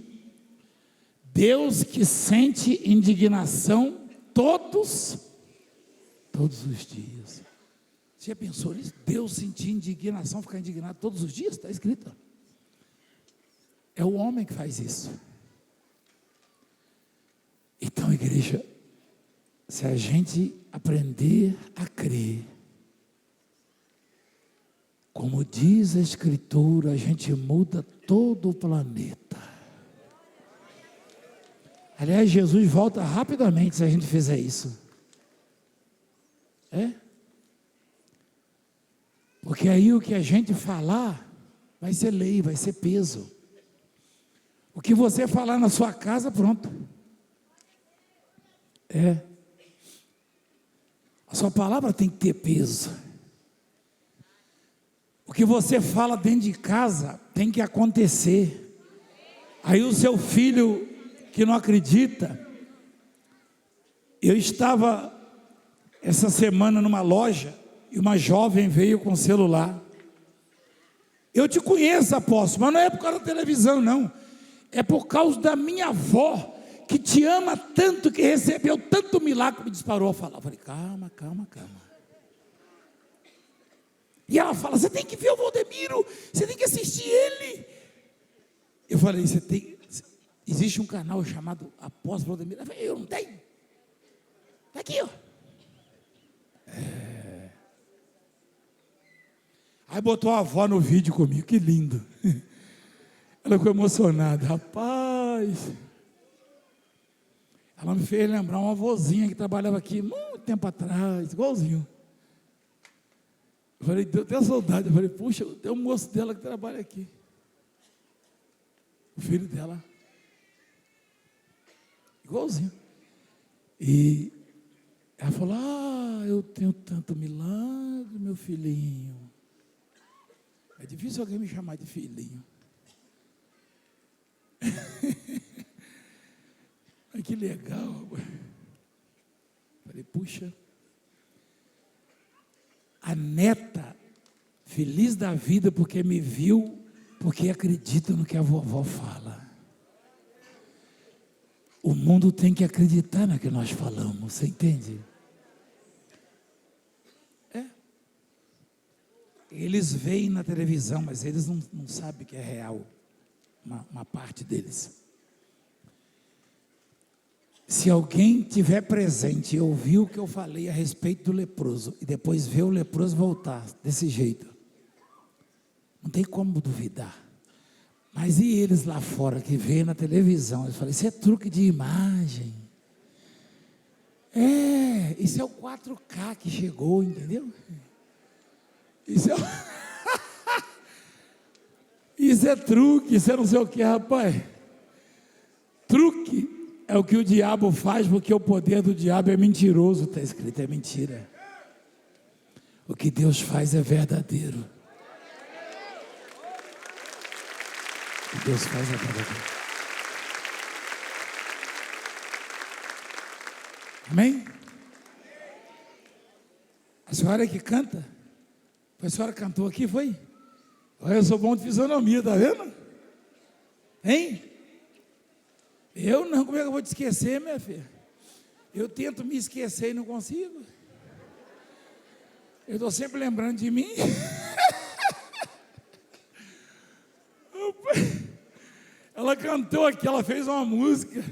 Deus que sente indignação todos os dias. Você já pensou nisso? Deus sentir indignação, ficar indignado todos os dias? Está escrito. É o homem que faz isso. Então, igreja, se a gente aprender a crer, como diz a Escritura, a gente muda todo o planeta. Aliás, Jesus volta rapidamente se a gente fizer isso. Porque aí o que a gente falar vai ser lei, vai ser peso. O que você falar na sua casa, pronto. A sua palavra tem que ter peso. O que você fala dentro de casa tem que acontecer. Aí o seu filho que não acredita. Eu estava essa semana numa loja e uma jovem veio com o celular. Eu te conheço, apóstolo, mas não é por causa da televisão, não. É por causa da minha avó, que te ama tanto, que recebeu tanto milagre, que me disparou a falar. Eu falei, calma. E ela fala, você tem que ver o Valdemiro, você tem que assistir ele. Eu falei, existe um canal chamado Apóstolo Valdemiro. Eu falei, eu não tenho. Está aqui, ó. Aí botou a avó no vídeo comigo, que lindo. Ela ficou emocionada, rapaz. Ela me fez lembrar uma avózinha que trabalhava aqui muito tempo atrás, igualzinho. Eu falei, deu até saudade. Eu falei, puxa, tem um moço dela que trabalha aqui. O filho dela. Igualzinho. E ela falou, eu tenho tanto milagre, meu filhinho. É difícil alguém me chamar de filhinho. Ai, que legal. Falei, puxa. A neta, feliz da vida porque me viu, porque acredita no que a vovó fala. O mundo tem que acreditar no que nós falamos, você entende? Eles veem na televisão, mas eles não sabem que é real, uma parte deles. Se alguém tiver presente e ouvir o que eu falei a respeito do leproso, e depois ver o leproso voltar desse jeito, não tem como duvidar. Mas e eles lá fora que veem na televisão? Eu falei, isso é truque de imagem. Isso é o 4K que chegou, entendeu? Isso é truque, isso é não sei o que, rapaz. Truque é o que o diabo faz, porque o poder do diabo é mentiroso, está escrito, é mentira. O que Deus faz é verdadeiro. O que Deus faz é verdadeiro. Amém? A senhora que canta? A senhora cantou aqui, foi? Olha, eu sou bom de fisionomia, tá vendo? Hein? Eu não, como é que eu vou te esquecer, minha filha? Eu tento me esquecer e não consigo. Eu estou sempre lembrando de mim. Ela cantou aqui, ela fez uma música.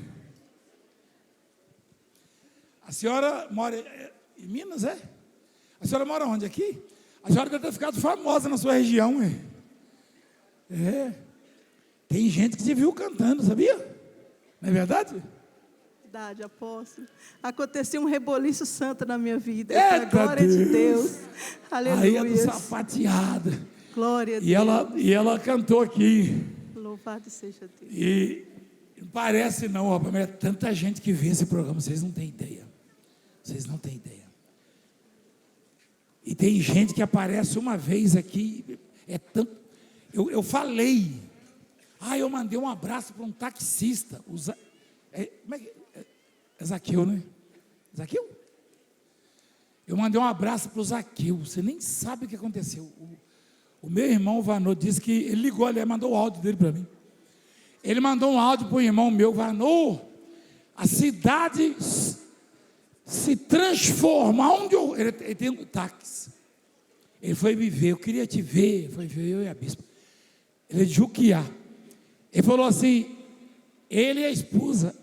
A senhora mora em Minas, é? A senhora mora onde aqui? A senhora deve ter ficado famosa na sua região, Tem gente que se viu cantando, sabia? Não é verdade? Verdade, apóstolo. Aconteceu um reboliço santo na minha vida. Eita, a glória de Deus. Aleluia. Aí é do sapateado. Glória a Deus. E ela cantou aqui. Louvado seja Deus. E não parece não, rapaz, mas é tanta gente que vê esse programa, vocês não têm ideia. Vocês não têm ideia. E tem gente que aparece uma vez aqui, eu falei. Eu mandei um abraço para um taxista. Como é que é Zaqueu, né? Zaqueu? Eu mandei um abraço para o Zaqueu. Você nem sabe o que aconteceu. O meu irmão Vanô disse que ele ligou, ele mandou o áudio dele para mim. Ele mandou um áudio para o irmão meu, Vanô. A cidade se transforma. Ele tem um táxi. Ele foi me ver, eu queria te ver. Foi ver eu e a bispa. Ele é de Juquiá. Ele falou assim, ele e a esposa,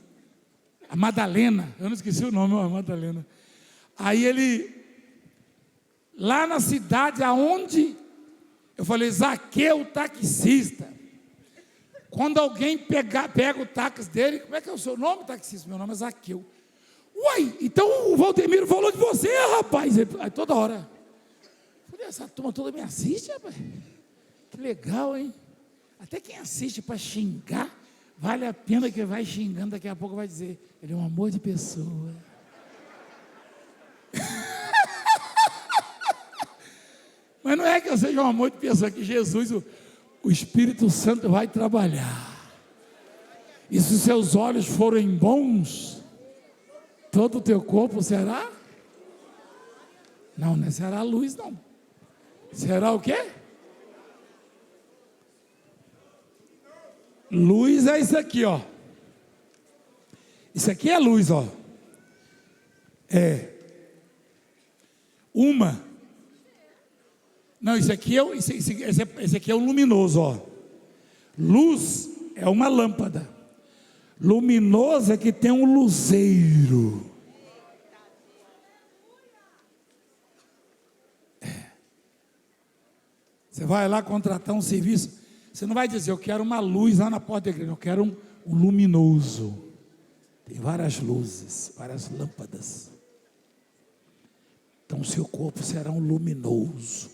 a Madalena, eu não esqueci o nome, a Madalena. Aí ele, lá na cidade aonde, eu falei, Zaqueu, taxista. Quando alguém pega o táxi dele, como é que é o seu nome, taxista? Meu nome é Zaqueu. Uai, então o Valdemiro falou de você, rapaz. Aí toda hora. Eu falei, essa turma toda me assiste, rapaz. Que legal, hein? Até quem assiste para xingar, vale a pena que vai xingando, daqui a pouco vai dizer, ele é um amor de pessoa. Mas não é que eu seja um amor de pessoa, é que Jesus, o Espírito Santo vai trabalhar. E se os seus olhos forem bons, todo o teu corpo será? Não será luz, não. Será o quê? Luz é isso aqui, ó. Isso aqui é luz, ó. É. Uma. Não, esse aqui é o luminoso, ó. Luz é uma lâmpada. Luminoso é que tem um luzeiro. Você vai lá contratar um serviço, você não vai dizer, eu quero uma luz lá na porta da igreja, eu quero um luminoso. Tem várias luzes, várias lâmpadas. Então o seu corpo será um luminoso.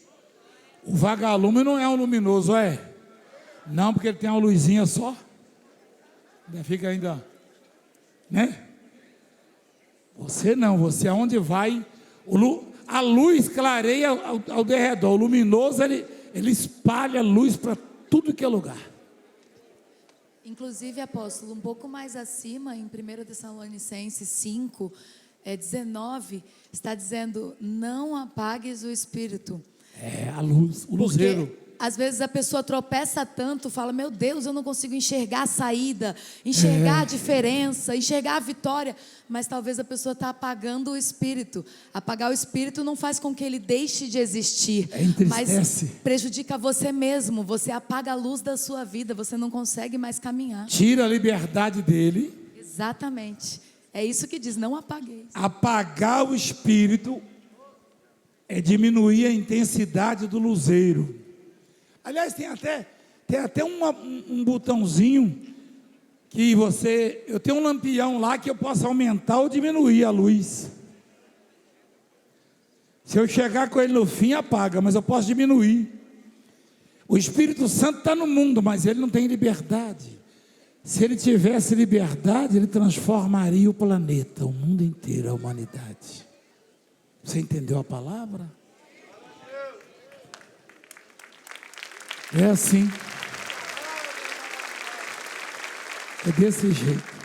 O vagalume não é um luminoso, é? Não, porque ele tem uma luzinha só. Ainda fica ainda, né? Você não, você aonde vai, a luz clareia ao derredor, o luminoso ele espalha luz para tudo que é lugar. Inclusive, apóstolo, um pouco mais acima, em 1 Tessalonicenses 5, 19, está dizendo, não apagues o espírito. É, a luz, o luzeiro. Porque, às vezes a pessoa tropeça tanto, fala, meu Deus, eu não consigo enxergar a saída, enxergar a diferença, enxergar a vitória, mas talvez a pessoa está apagando o espírito. Apagar o espírito não faz com que ele deixe de existir, mas prejudica você mesmo, você apaga a luz da sua vida, você não consegue mais caminhar. Tira a liberdade dele. Exatamente, é isso que diz, não apagueis. Apagar o espírito é diminuir a intensidade do luzeiro. Aliás, tem até um botãozinho que eu tenho um lampião lá que eu posso aumentar ou diminuir a luz. Se eu chegar com ele no fim, apaga, mas eu posso diminuir. O Espírito Santo está no mundo, mas ele não tem liberdade. Se ele tivesse liberdade, ele transformaria o planeta, o mundo inteiro, a humanidade. Você entendeu a palavra? É assim. É desse jeito.